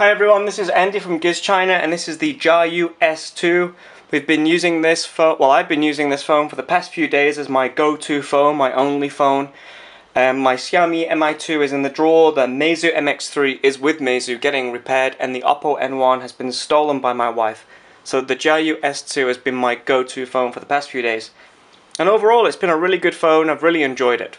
Hi everyone, this is Andy from Giz China and this is the JiaYu S2. We've been using this phone, I've been using this phone for the past few days as my go-to phone, my only phone. My Xiaomi Mi2 is in the drawer, the Meizu MX3 is with Meizu getting repaired, and the Oppo N1 has been stolen by my wife. So the JiaYu S2 has been my go-to phone for the past few days. And overall it's been a really good phone, I've really enjoyed it.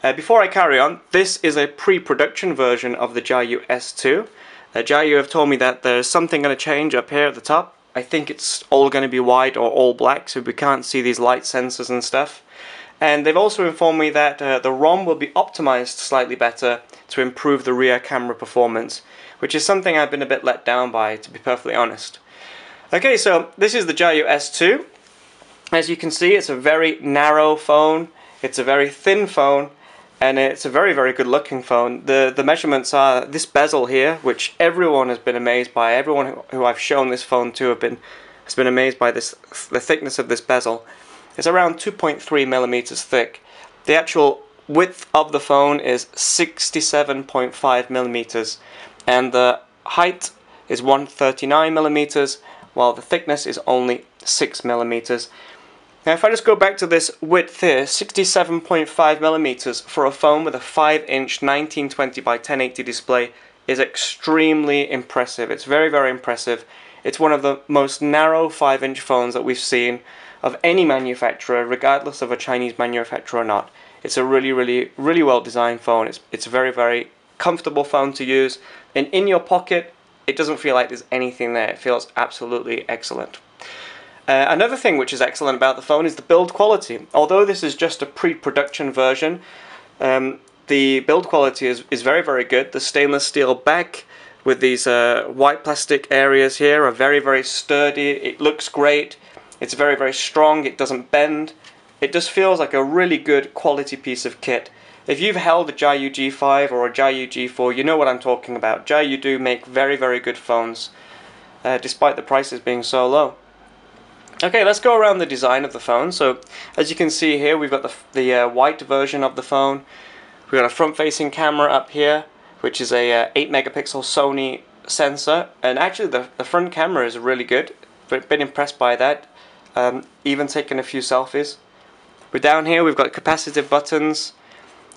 Before I carry on, this is a pre-production version of the JiaYu S2. JiaYu have told me that there's something going to change up here at the top. I think it's all going to be white or all black, so we can't see these light sensors and stuff. And they've also informed me that the ROM will be optimized slightly better to improve the rear camera performance, which is something I've been a bit let down by, to be perfectly honest. Okay, so this is the JiaYu S2. As you can see, it's a very narrow phone, it's a very thin phone, and it's a very, very good looking phone. The measurements are this bezel here, which everyone has been amazed by. Everyone who I've shown this phone to has been amazed by the thickness of this bezel. It's around 2.3 millimeters thick. The actual width of the phone is 67.5 millimeters, and the height is 139 millimeters, while the thickness is only 6 millimeters. Now if I just go back to this width here, 67.5 millimeters for a phone with a 5-inch 1920 by 1080 display is extremely impressive. It's very, very impressive. It's one of the most narrow 5-inch phones that we've seen of any manufacturer, regardless of a Chinese manufacturer or not. It's a really, really, really well designed phone. It's a very, very comfortable phone to use, and in your pocket it doesn't feel like there's anything there. It feels absolutely excellent. Another thing which is excellent about the phone is the build quality. Although this is just a pre-production version, the build quality is very, very good. The stainless steel back with these white plastic areas here are very, very sturdy. It looks great. It's very, very strong. It doesn't bend. It just feels like a really good quality piece of kit. If you've held a JiaYu G5 or a JiaYu G4, you know what I'm talking about. JiaYu do make very, very good phones, despite the prices being so low. Okay, let's go around the design of the phone. So, as you can see here, we've got the white version of the phone. We've got a front-facing camera up here, which is a 8-megapixel Sony sensor. And actually, the front camera is really good. Been impressed by that. Even taken a few selfies. But down here, we've got capacitive buttons.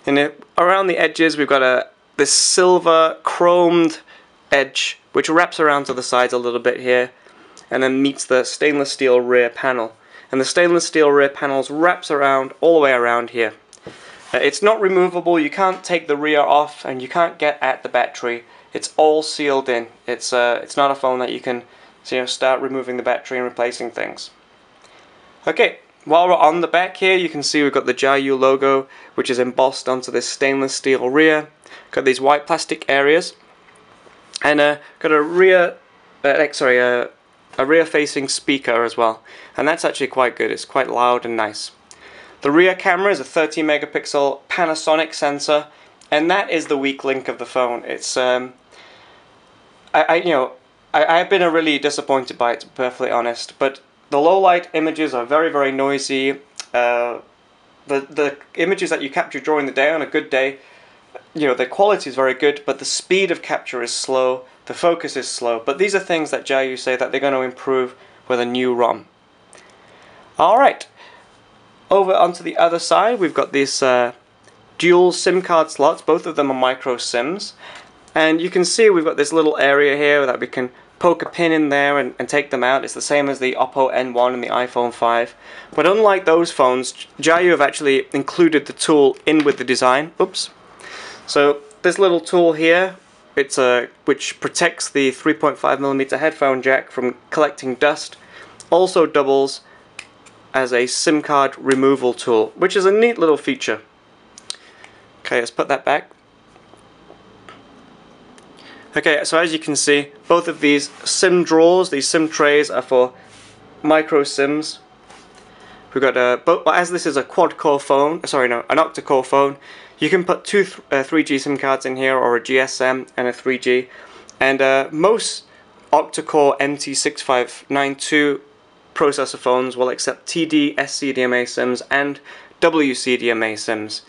And around the edges, we've got this silver chromed edge, which wraps around to the sides a little bit here, and then meets the stainless steel rear panel. And the stainless steel rear panels wraps around all the way around here. It's not removable. You can't take the rear off, and you can't get at the battery. It's all sealed in. It's not a phone that you can start removing the battery and replacing things. Okay, while we're on the back here, you can see we've got the JiaYu logo, which is embossed onto this stainless steel rear. Got these white plastic areas, and got a rear-facing speaker as well, and that's actually quite good. It's quite loud and nice. The rear camera is a 13-megapixel Panasonic sensor, and that is the weak link of the phone. It's I've been really disappointed by it, to be perfectly honest. But the low-light images are very, very noisy. The images that you capture during the day on a good day, the quality is very good, but the speed of capture is slow. The focus is slow, but these are things that JiaYu say that they're going to improve with a new ROM. Alright, over onto the other side, we've got these dual SIM card slots. Both of them are micro SIMs, and you can see we've got this little area here that we can poke a pin in there and take them out. It's the same as the Oppo N1 and the iPhone 5, but unlike those phones, JiaYu have actually included the tool in with the design. Oops. So this little tool here, which protects the 3.5mm headphone jack from collecting dust, also doubles as a SIM card removal tool, which is a neat little feature. Okay, let's put that back. Okay, so as you can see, both of these SIM drawers, these SIM trays, are for micro SIMs. We've got as this is a quad-core phone, an octa-core phone, you can put two 3G SIM cards in here, or a GSM and a 3G. And most octa-core MT6592 processor phones will accept TD, SCDMA SIMs and WCDMA SIMs.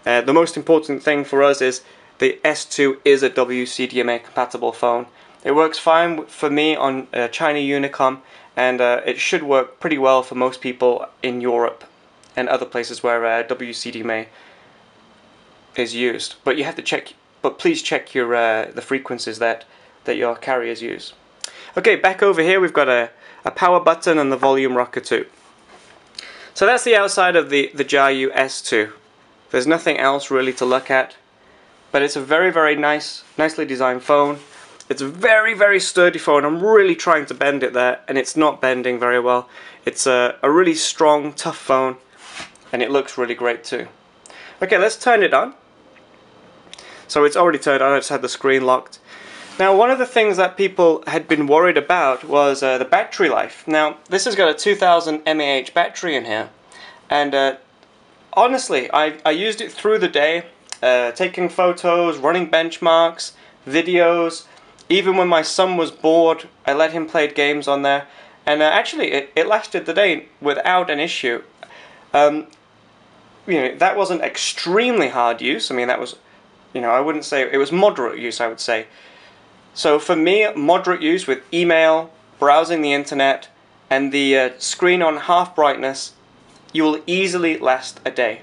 The most important thing for us is the S2 is a WCDMA compatible phone. It works fine for me on China Unicom, and it should work pretty well for most people in Europe and other places where WCDMA is used. But you have to check. But please check your the frequencies that your carriers use. Okay, back over here we've got a power button and the volume rocker too. So that's the outside of the JiaYu S2. There's nothing else really to look at, but it's a very nicely designed phone. It's a very sturdy phone. I'm really trying to bend it there, and it's not bending very well. It's a really strong, tough phone, and it looks really great too. Okay, let's turn it on. So it's already turned on. I just had the screen locked. Now, one of the things that people had been worried about was the battery life. Now, this has got a 2000 mAh battery in here, and honestly, I used it through the day, taking photos, running benchmarks, videos. Even when my son was bored, I let him play games on there, and actually, it lasted the day without an issue. You know, that wasn't extremely hard use. I mean, that was, you know, I wouldn't say it was moderate use, I would say. So for me, moderate use with email, browsing the internet, and the screen on half brightness, you will easily last a day.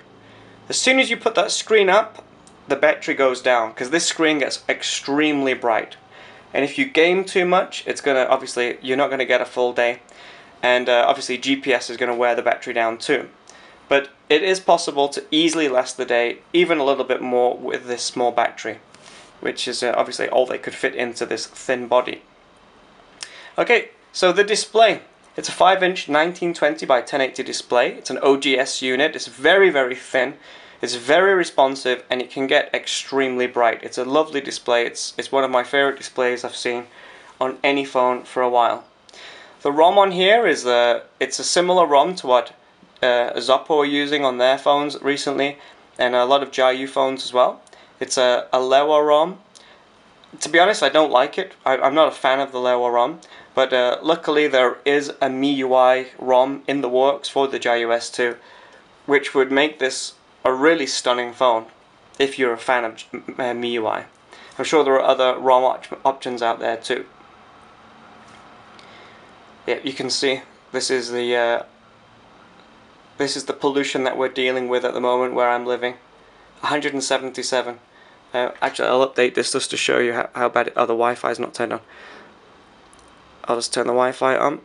As soon as you put that screen up, the battery goes down, because this screen gets extremely bright. And if you game too much, it's gonna, obviously, you're not gonna get a full day. And obviously GPS is gonna wear the battery down too. But it is possible to easily last the day, even a little bit more with this small battery, which is obviously all they could fit into this thin body. Okay, so the display. It's a 5-inch 1920 by 1080 display. It's an OGS unit. It's very thin. It's very responsive, and it can get extremely bright. It's a lovely display. It's one of my favorite displays I've seen on any phone for a while. The ROM on here is it's a similar ROM to what Zoppo are using on their phones recently, and a lot of JiaYu phones as well. It's a Lewa ROM. To be honest, I don't like it. I'm not a fan of the Lewa ROM, but luckily there is a MIUI ROM in the works for the JiaYu S2, which would make this a really stunning phone if you're a fan of MIUI. I'm sure there are other ROM options out there too. Yeah, you can see this is the pollution that we're dealing with at the moment where I'm living. 177. Actually, I'll update this just to show you how bad the Wi-Fi is not turned on. I'll just turn the Wi-Fi on,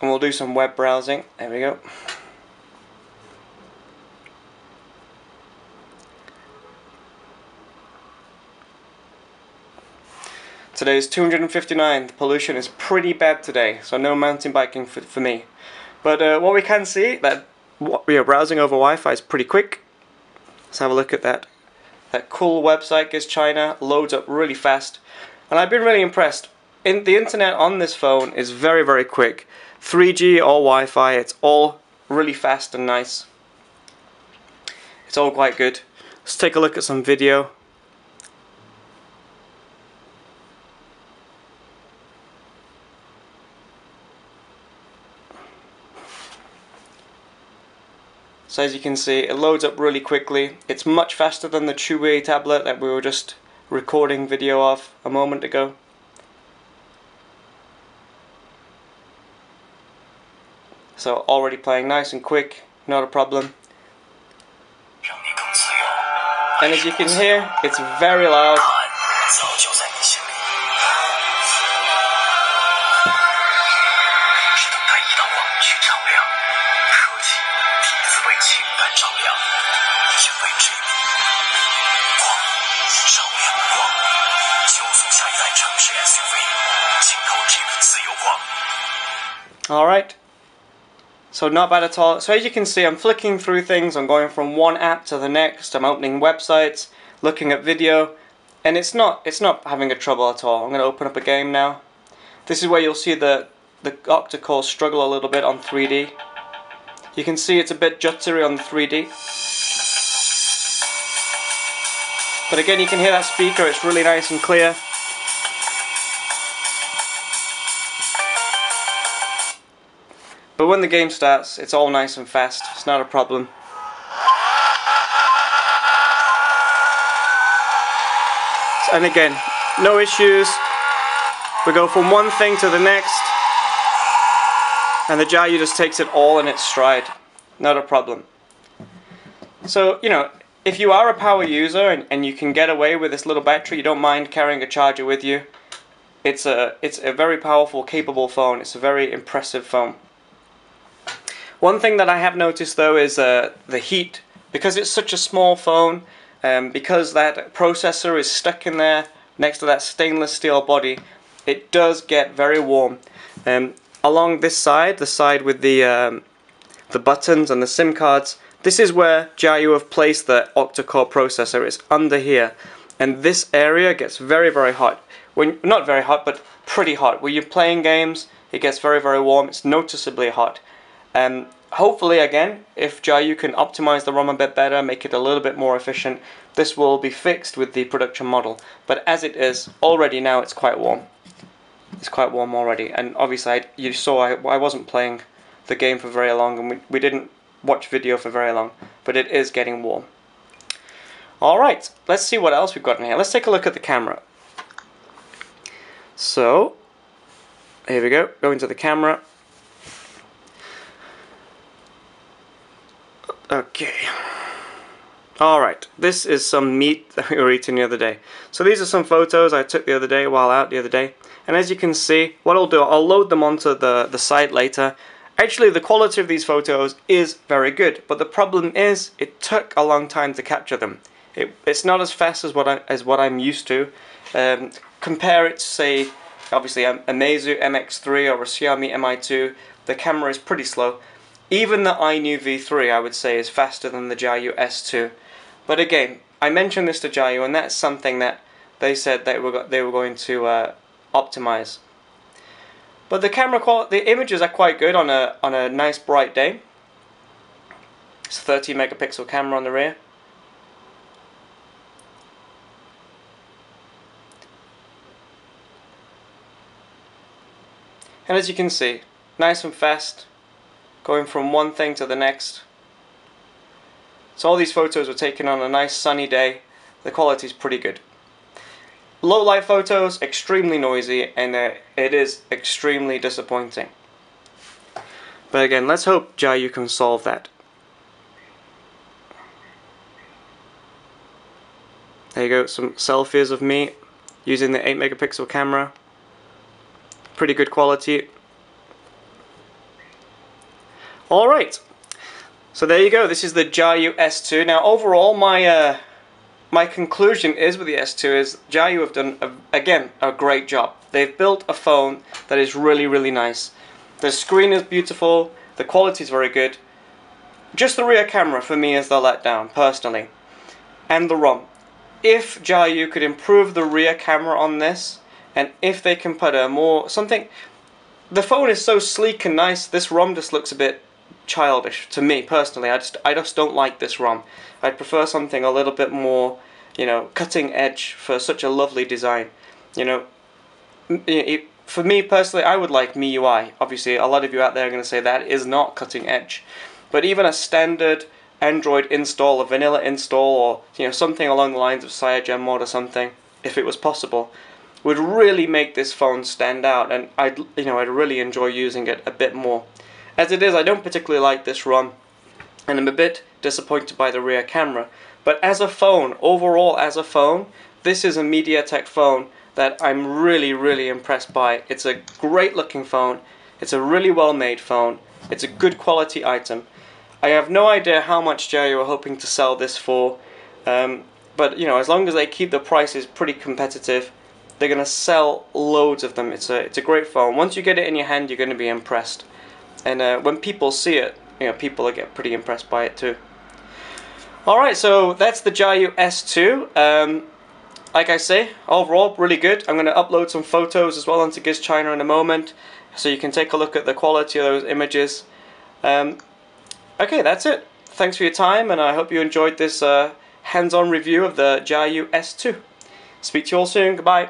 and we'll do some web browsing. There we go. Today is 259. The pollution is pretty bad today, so no mountain biking for me. But what we can see, that what we are browsing over Wi-Fi is pretty quick. Let's have a look at that. That cool website Giz China loads up really fast, and I've been really impressed. The internet on this phone is very quick. 3G or Wi-Fi, it's all really fast and nice. It's all quite good. Let's take a look at some video. So as you can see, it loads up really quickly. It's much faster than the JiaYu tablet that we were just recording video of a moment ago. So already playing nice and quick, not a problem. And as you can hear, it's very loud. Alright, so not bad at all. So as you can see, I'm flicking through things, I'm going from one app to the next, I'm opening websites, looking at video, and it's not having a trouble at all. I'm going to open up a game now. This is where you'll see the octa-core struggle a little bit on 3D. You can see it's a bit jittery on the 3D. But again, you can hear that speaker, it's really nice and clear. But when the game starts, it's all nice and fast, it's not a problem. And again, no issues, We go from one thing to the next, and the JiaYu just takes it all in its stride. Not a problem. So, you know, if you are a power user and you can get away with this little battery, you don't mind carrying a charger with you, it's a very powerful, capable phone. It's a very impressive phone. One thing that I have noticed though is the heat. Because it's such a small phone, because that processor is stuck in there next to that stainless steel body, it does get very warm. Along this side, the side with the buttons and the SIM cards, this is where JiaYu have placed the octa-core processor. It's under here, and this area gets very, very hot. Not very hot, but pretty hot. When you're playing games, it gets very, very warm. It's noticeably hot. Hopefully, again, if JiaYu can optimize the ROM a bit better, make it a little bit more efficient, this will be fixed with the production model. But as it is, already now it's quite warm. It's quite warm already. And obviously, you saw I wasn't playing the game for very long, and we didn't watch video for very long. But it is getting warm. Alright, let's see what else we've got in here. Let's take a look at the camera. So, here we go. Go into the camera. Okay. Alright, this is some meat that we were eating the other day. So these are some photos I took the other day while out the other day. And as you can see, what I'll do, I'll load them onto the site later. Actually, the quality of these photos is very good, but the problem is it took a long time to capture them. It's not as fast as what I'm used to. Compare it to, say, obviously a Meizu MX3 or a Xiaomi Mi2. The camera is pretty slow. Even the iNew V3, I would say, is faster than the JiaYu S2. But again, I mentioned this to JiaYu, and that's something that they said they were going to optimize. But the camera quality, the images are quite good on a nice bright day. It's a 30 megapixel camera on the rear. And as you can see, nice and fast, going from one thing to the next. So all these photos were taken on a nice sunny day. The quality is pretty good. Low light photos, extremely noisy, and it is extremely disappointing. But again, let's hope JiaYu can solve that. There you go, some selfies of me using the 8 megapixel camera. Pretty good quality. Alright, so there you go, this is the JiaYu S2. Now overall, my conclusion is with the S2 is JiaYu have done, again, a great job. They've built a phone that is really, really nice. The screen is beautiful, the quality is very good. Just the rear camera for me is the letdown, personally. And the ROM. If JiaYu could improve the rear camera on this, and if they can put the phone is so sleek and nice, this ROM just looks a bit childish to me personally. I just don't like this ROM. I'd prefer something a little bit more, you know, cutting edge for such a lovely design. You know, for me personally, I would like MIUI. Obviously, a lot of you out there are going to say that is not cutting edge, but even a standard Android install, a vanilla install, or you know, something along the lines of CyanogenMod mod or something, if it was possible, would really make this phone stand out, and I'd really enjoy using it a bit more. As it is, I don't particularly like this ROM, and I'm a bit disappointed by the rear camera. But as a phone, overall as a phone, this is a MediaTek phone that I'm really, really impressed by. It's a great looking phone, it's a really well made phone, it's a good quality item. I have no idea how much JiaYu are hoping to sell this for, but you know, as long as they keep the prices pretty competitive, they're going to sell loads of them. It's a great phone. Once you get it in your hand, you're going to be impressed. And when people see it, you know, people get pretty impressed by it too. Alright, so that's the JiaYu S2. Like I say, overall, really good. I'm going to upload some photos as well onto JiaYu in a moment, so you can take a look at the quality of those images. Okay, that's it. Thanks for your time, and I hope you enjoyed this hands-on review of the JiaYu S2. Speak to you all soon. Goodbye.